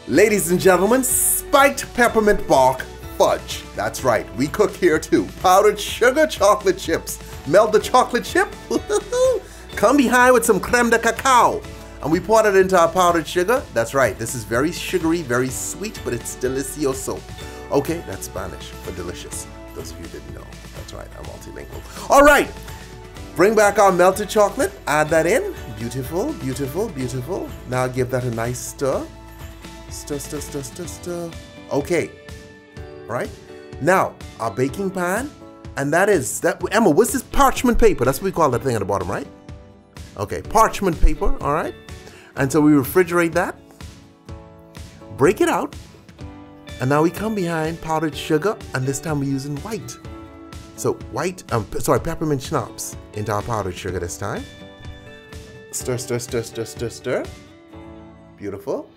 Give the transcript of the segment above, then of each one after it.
Ladies and gentlemen, spiked peppermint bark fudge. That's right, we cook here too. Powdered sugar chocolate chips. Melt the chocolate chip. Come behind with some creme de cacao. And we pour it into our powdered sugar. That's right, this is very sugary, very sweet, but it's delicioso. Okay, that's Spanish for delicious. Those of you who didn't know. That's right, I'm multilingual. All right, bring back our melted chocolate. Add that in. Beautiful, beautiful, beautiful. Now give that a nice stir. Stir, stir, stir, stir, stir. Okay, all right. Now, our baking pan, and that is, Emma, what's this parchment paper? That's what we call that thing at the bottom, right? Okay, parchment paper, all right. And so we refrigerate that, break it out, and now we come behind powdered sugar, and this time we're using white. So white, peppermint schnapps into our powdered sugar this time. Stir, stir, stir, stir, stir, stir. Beautiful.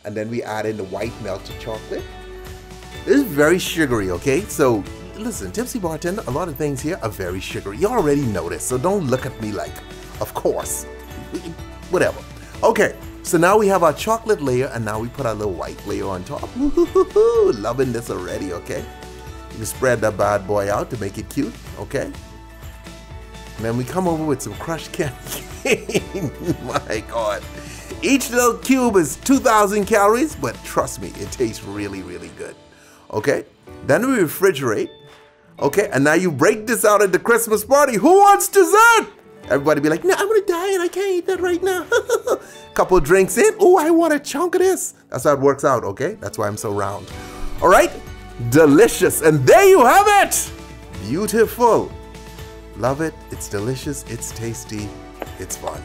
And then we add in the white melted chocolate. This is very sugary, okay? So listen, Tipsy Bartender, a lot of things here are very sugary. You already know this, so don't look at me like, of course. Whatever. Okay, so now we have our chocolate layer, and now we put our little white layer on top. Woo-hoo-hoo-hoo. Loving this already, okay? You can spread that bad boy out to make it cute, okay? And then we come over with some crushed candy cane. My God. Each little cube is 2,000 calories, but trust me, it tastes really, really good. Okay? Then we refrigerate. Okay? And now you break this out at the Christmas party. Who wants dessert? Everybody be like, no, I'm gonna die and I can't eat that right now. Couple drinks in. Oh, I want a chunk of this. That's how it works out, okay? That's why I'm so round. All right? Delicious. And there you have it. Beautiful. Love it. It's delicious. It's tasty. It's fun.